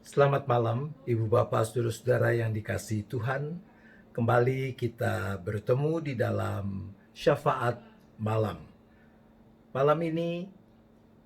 Selamat malam, Ibu Bapak, Saudara-saudara yang dikasihi Tuhan. Kembali kita bertemu di dalam syafaat malam. Malam ini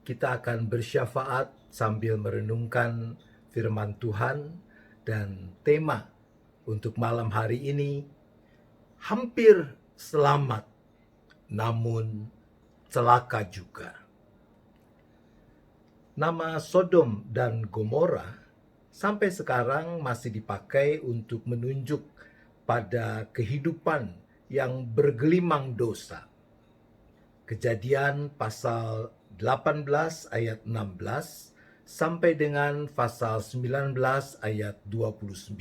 kita akan bersyafaat sambil merenungkan firman Tuhan, dan tema untuk malam hari ini, hampir selamat namun celaka juga. Nama Sodom dan Gomora sampai sekarang masih dipakai untuk menunjuk pada kehidupan yang bergelimang dosa. Kejadian pasal 18 ayat 16 sampai dengan pasal 19 ayat 29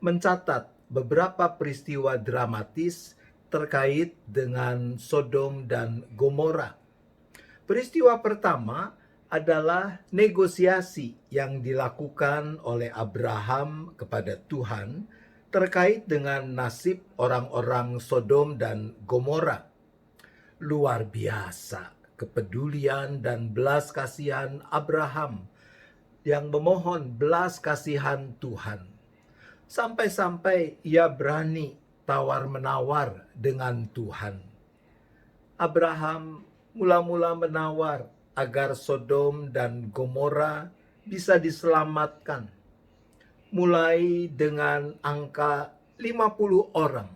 mencatat beberapa peristiwa dramatis terkait dengan Sodom dan Gomora. Peristiwa pertama adalah negosiasi yang dilakukan oleh Abraham kepada Tuhan terkait dengan nasib orang-orang Sodom dan Gomora. Luar biasa kepedulian dan belas kasihan Abraham yang memohon belas kasihan Tuhan. Sampai-sampai ia berani tawar-menawar dengan Tuhan. Abraham mula-mula menawar agar Sodom dan Gomora bisa diselamatkan. Mulai dengan angka 50 orang.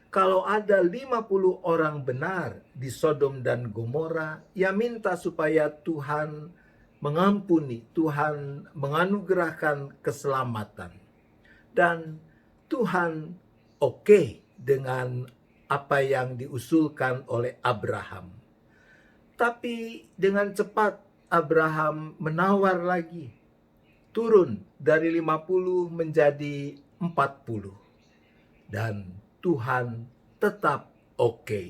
Kalau ada 50 orang benar di Sodom dan Gomora, ia minta supaya Tuhan mengampuni, Tuhan menganugerahkan keselamatan. Dan Tuhan oke dengan apa yang diusulkan oleh Abraham. Tapi dengan cepat Abraham menawar lagi. Turun dari 50 menjadi 40. Dan Tuhan tetap oke.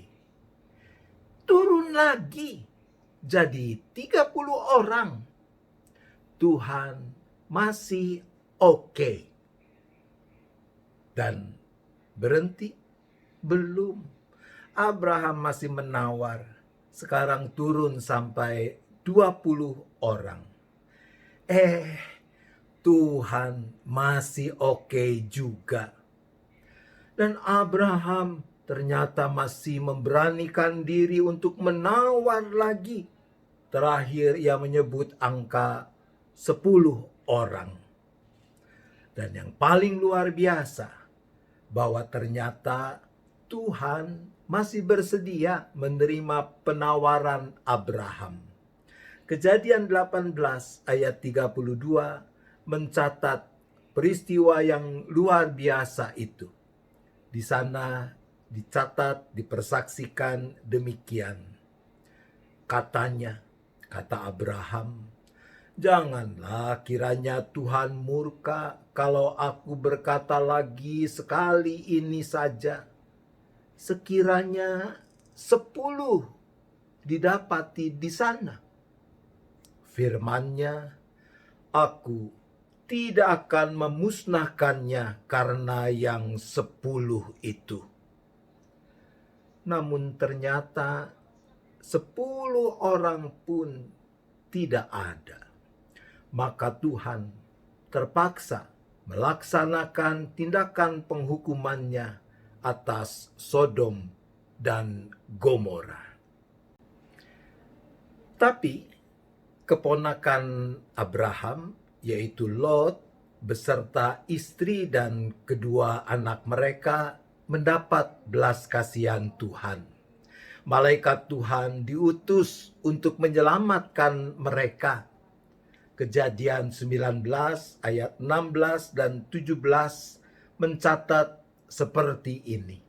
Turun lagi jadi 30 orang. Tuhan masih oke. Dan berhenti? Belum. Abraham masih menawar. Sekarang turun sampai 20 orang. Tuhan masih oke juga. Dan Abraham ternyata masih memberanikan diri untuk menawar lagi. Terakhir ia menyebut angka 10 orang. Dan yang paling luar biasa, bahwa ternyata Tuhan masih bersedia menerima penawaran Abraham. Kejadian 18 ayat 32 mencatat peristiwa yang luar biasa itu. Di sana dicatat, dipersaksikan demikian. Katanya, kata Abraham, "Janganlah kiranya Tuhan murka kalau aku berkata lagi sekali ini saja. Sekiranya 10 didapati di sana. Firman-Nya, aku tidak akan memusnahkannya karena yang 10 itu." Namun ternyata 10 orang pun tidak ada. Maka Tuhan terpaksa melaksanakan tindakan penghukumannya atas Sodom dan Gomora. Tapi keponakan Abraham, yaitu Lot, beserta istri dan kedua anak mereka mendapat belas kasihan Tuhan. Malaikat Tuhan diutus untuk menyelamatkan mereka. Kejadian 19 ayat 16 dan 17 mencatat seperti ini.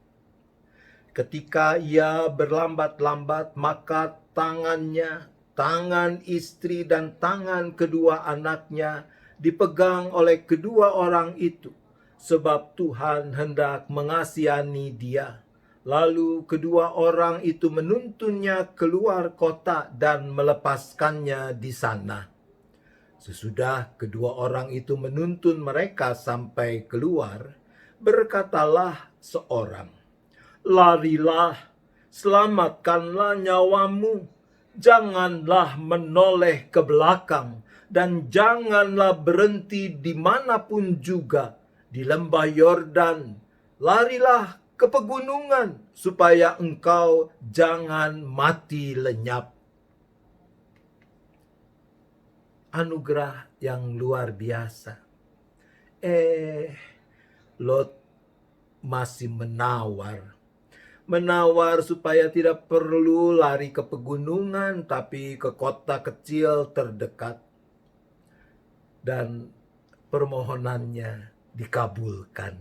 Ketika ia berlambat-lambat, maka tangannya, tangan istri dan tangan kedua anaknya dipegang oleh kedua orang itu, sebab Tuhan hendak mengasihani dia. Lalu kedua orang itu menuntunnya keluar kota dan melepaskannya di sana. Sesudah kedua orang itu menuntun mereka sampai keluar, berkatalah seorang, "Larilah, selamatkanlah nyawamu, janganlah menoleh ke belakang, dan janganlah berhenti dimanapun juga di lembah Yordan. Larilah ke pegunungan supaya engkau jangan mati lenyap. Anugerah yang luar biasa. Lot masih menawar supaya tidak perlu lari ke pegunungan, tapi ke kota kecil terdekat. Dan permohonannya dikabulkan.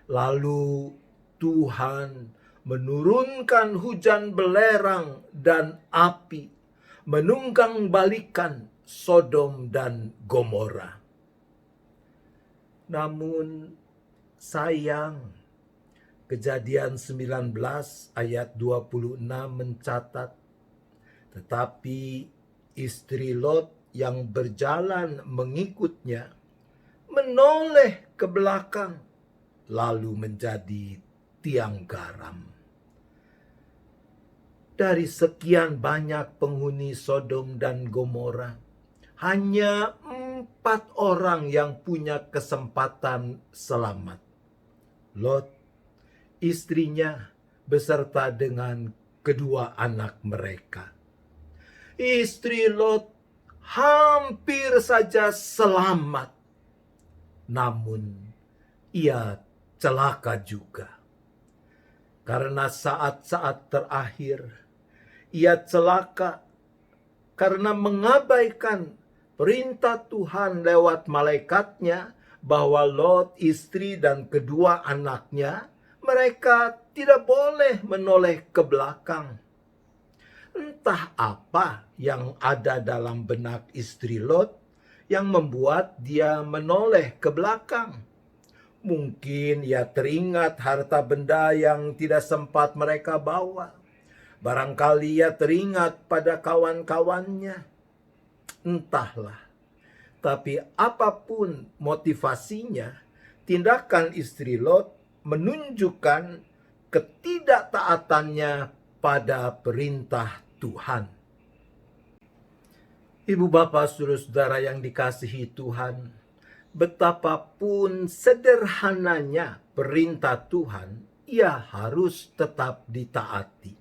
Lalu Tuhan menurunkan hujan belerang dan api, menunggang balikan Sodom dan Gomora. Namun sayang, Kejadian 19 ayat 26 mencatat, tetapi istri Lot yang berjalan mengikutnya menoleh ke belakang, lalu menjadi tiang garam. Dari sekian banyak penghuni Sodom dan Gomora, hanya 4 orang yang punya kesempatan selamat. Lot, istrinya, beserta dengan kedua anak mereka. Istri Lot hampir saja selamat, namun ia celaka juga. Karena saat-saat terakhir, ia celaka karena mengabaikan perintah Tuhan lewat malaikatnya bahwa Lot, istri dan kedua anaknya, mereka tidak boleh menoleh ke belakang. Entah apa yang ada dalam benak istri Lot yang membuat dia menoleh ke belakang. Mungkin ia teringat harta benda yang tidak sempat mereka bawa. Barangkali ia teringat pada kawan-kawannya. Entahlah. Tapi apapun motivasinya, tindakan istri Lot menunjukkan ketidaktaatannya pada perintah Tuhan. Ibu bapak saudara yang dikasihi Tuhan, betapapun sederhananya perintah Tuhan, ia harus tetap ditaati.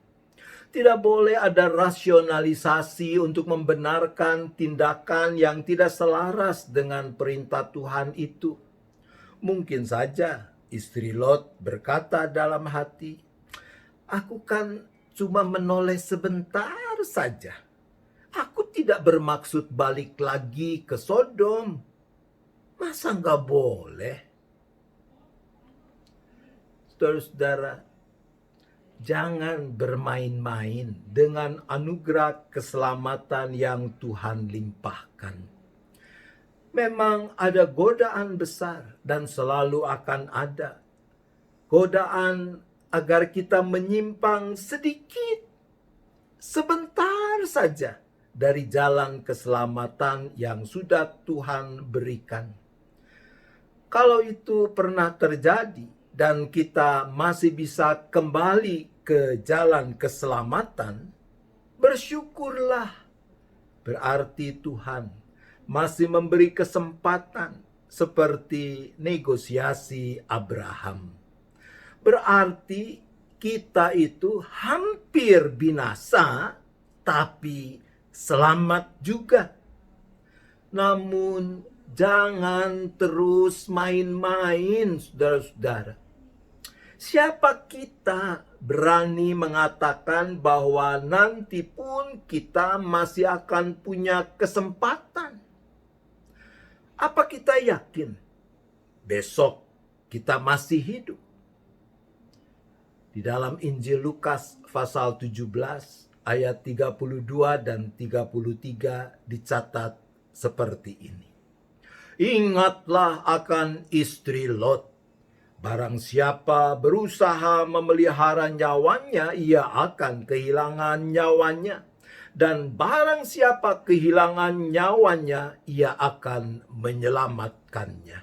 Tidak boleh ada rasionalisasi untuk membenarkan tindakan yang tidak selaras dengan perintah Tuhan itu. Mungkin saja istri Lot berkata dalam hati, "Aku kan cuma menoleh sebentar saja. Aku tidak bermaksud balik lagi ke Sodom. Masa nggak boleh?" Saudara-saudara, jangan bermain-main dengan anugerah keselamatan yang Tuhan limpahkan. Memang ada godaan besar dan selalu akan ada godaan agar kita menyimpang sedikit, sebentar saja dari jalan keselamatan yang sudah Tuhan berikan. Kalau itu pernah terjadi dan kita masih bisa kembali ke jalan keselamatan, bersyukurlah. Berarti Tuhan masih memberi kesempatan seperti negosiasi Abraham. Berarti kita itu hampir binasa, tapi selamat juga. Namun jangan terus main-main, saudara-saudara. Siapa kita berani mengatakan bahwa nanti pun kita masih akan punya kesempatan? Apa kita yakin besok kita masih hidup? Di dalam Injil Lukas pasal 17 ayat 32 dan 33 dicatat seperti ini. Ingatlah akan istri Lot. Barang siapa berusaha memelihara nyawanya, ia akan kehilangan nyawanya. Dan barang siapa kehilangan nyawanya, ia akan menyelamatkannya.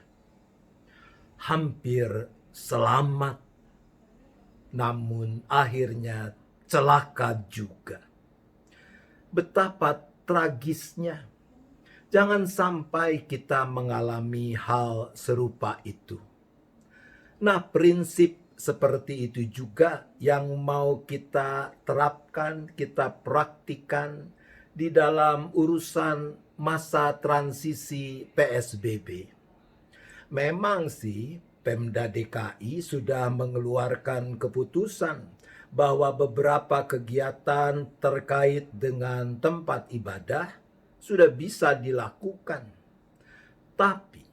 Hampir selamat, namun akhirnya celaka juga. Betapa tragisnya. Jangan sampai kita mengalami hal serupa itu. Nah, prinsip seperti itu juga yang mau kita terapkan, kita praktikan di dalam urusan masa transisi PSBB. Memang sih Pemda DKI sudah mengeluarkan keputusan bahwa beberapa kegiatan terkait dengan tempat ibadah sudah bisa dilakukan. Tapi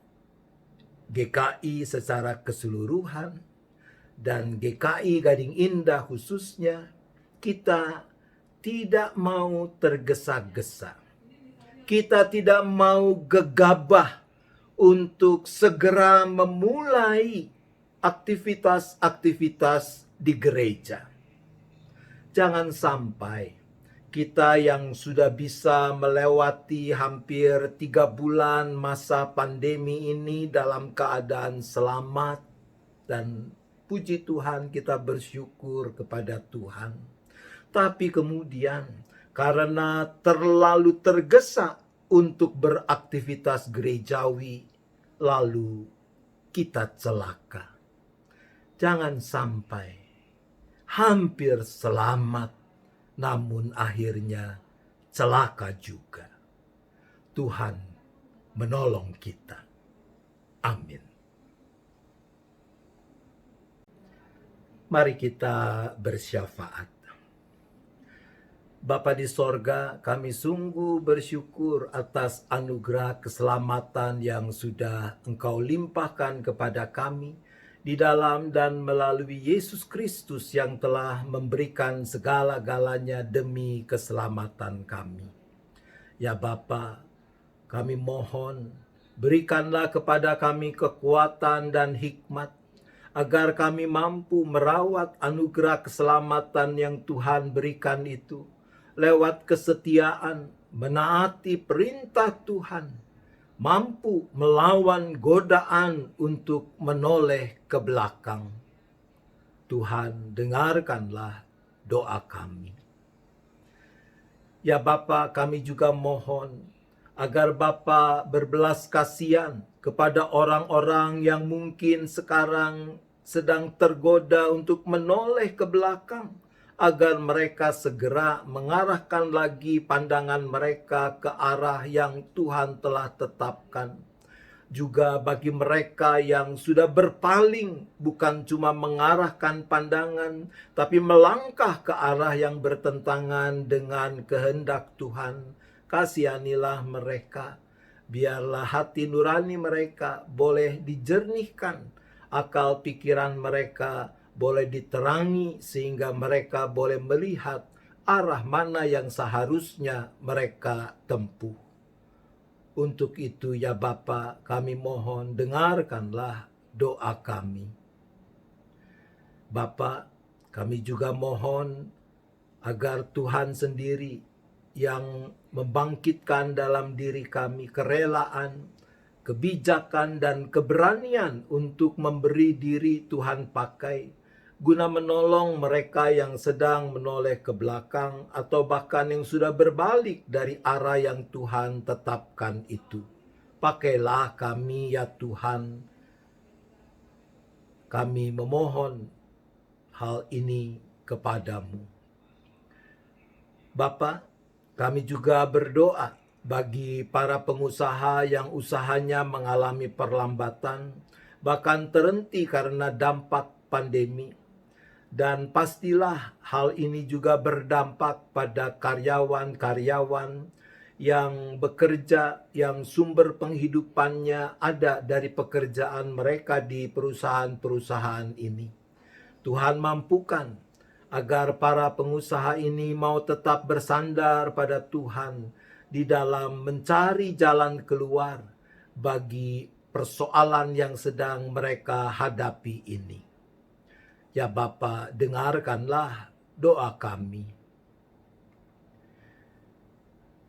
GKI secara keseluruhan dan GKI Gading Indah khususnya, kita tidak mau tergesa-gesa. Kita tidak mau gegabah untuk segera memulai aktivitas-aktivitas di gereja. Jangan sampai kita yang sudah bisa melewati hampir 3 bulan masa pandemi ini dalam keadaan selamat, dan puji Tuhan kita bersyukur kepada Tuhan. Tapi kemudian karena terlalu tergesa untuk beraktivitas gerejawi, lalu kita celaka. Jangan sampai hampir selamat, namun akhirnya celaka juga. Tuhan menolong kita. Amin. Mari kita bersyafaat. Bapa di sorga, kami sungguh bersyukur atas anugerah keselamatan yang sudah Engkau limpahkan kepada kami di dalam dan melalui Yesus Kristus yang telah memberikan segala-galanya demi keselamatan kami. Ya Bapa, kami mohon berikanlah kepada kami kekuatan dan hikmat agar kami mampu merawat anugerah keselamatan yang Tuhan berikan itu lewat kesetiaan, menaati perintah Tuhan, mampu melawan godaan untuk menoleh ke belakang. Tuhan, dengarkanlah doa kami. Ya Bapa, kami juga mohon agar Bapa berbelas kasihan kepada orang-orang yang mungkin sekarang sedang tergoda untuk menoleh ke belakang, agar mereka segera mengarahkan lagi pandangan mereka ke arah yang Tuhan telah tetapkan. Juga bagi mereka yang sudah berpaling, bukan cuma mengarahkan pandangan, tapi melangkah ke arah yang bertentangan dengan kehendak Tuhan, kasihanilah mereka. Biarlah hati nurani mereka boleh dijernihkan, akal pikiran mereka boleh diterangi sehingga mereka boleh melihat arah mana yang seharusnya mereka tempuh. Untuk itu ya Bapa, kami mohon dengarkanlah doa kami. Bapa, kami juga mohon agar Tuhan sendiri yang membangkitkan dalam diri kami kerelaan, kebijakan dan keberanian untuk memberi diri Tuhan pakai guna menolong mereka yang sedang menoleh ke belakang atau bahkan yang sudah berbalik dari arah yang Tuhan tetapkan itu. Pakailah kami ya Tuhan. Kami memohon hal ini kepadamu. Bapa, kami juga berdoa bagi para pengusaha yang usahanya mengalami perlambatan, bahkan terhenti karena dampak pandemi. Dan pastilah hal ini juga berdampak pada karyawan-karyawan yang bekerja, yang sumber penghidupannya ada dari pekerjaan mereka di perusahaan-perusahaan ini. Tuhan mampukan agar para pengusaha ini mau tetap bersandar pada Tuhan di dalam mencari jalan keluar bagi persoalan yang sedang mereka hadapi ini. Ya Bapa, dengarkanlah doa kami.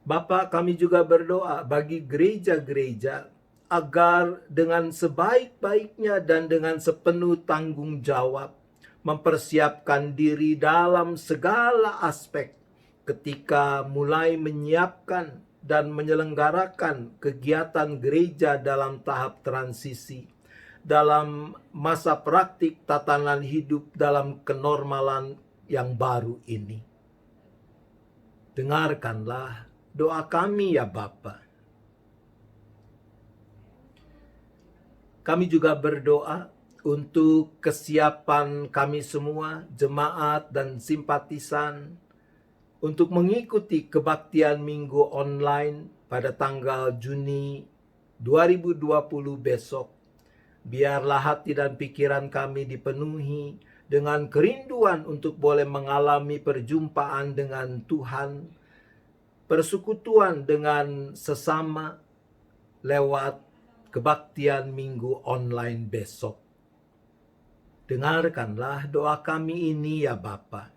Bapa, kami juga berdoa bagi gereja-gereja agar dengan sebaik-baiknya dan dengan sepenuh tanggung jawab mempersiapkan diri dalam segala aspek ketika mulai menyiapkan dan menyelenggarakan kegiatan gereja dalam tahap transisi, dalam masa praktik tatanan hidup dalam kenormalan yang baru ini. Dengarkanlah doa kami ya Bapa. Kami juga berdoa untuk kesiapan kami semua, jemaat dan simpatisan, untuk mengikuti kebaktian minggu online pada tanggal Juni 2020 besok. Biarlah hati dan pikiran kami dipenuhi dengan kerinduan untuk boleh mengalami perjumpaan dengan Tuhan, persekutuan dengan sesama lewat kebaktian minggu online besok. Dengarkanlah doa kami ini ya Bapa.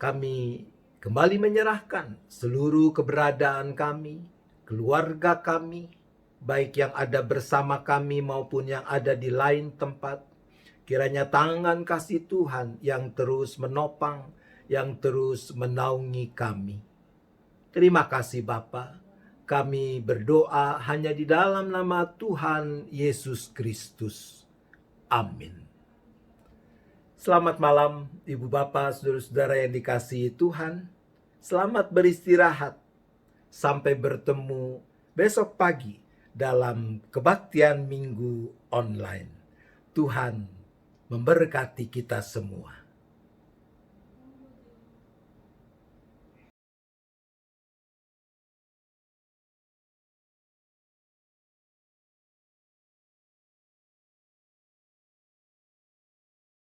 Kami kembali menyerahkan seluruh keberadaan kami, keluarga kami, baik yang ada bersama kami maupun yang ada di lain tempat. Kiranya tangan kasih Tuhan yang terus menopang, yang terus menaungi kami. Terima kasih Bapa. Kami berdoa hanya di dalam nama Tuhan Yesus Kristus. Amin. Selamat malam Ibu Bapak, saudara-saudara yang dikasihi Tuhan. Selamat beristirahat. Sampai bertemu besok pagi dalam kebaktian minggu online. Tuhan memberkati kita semua.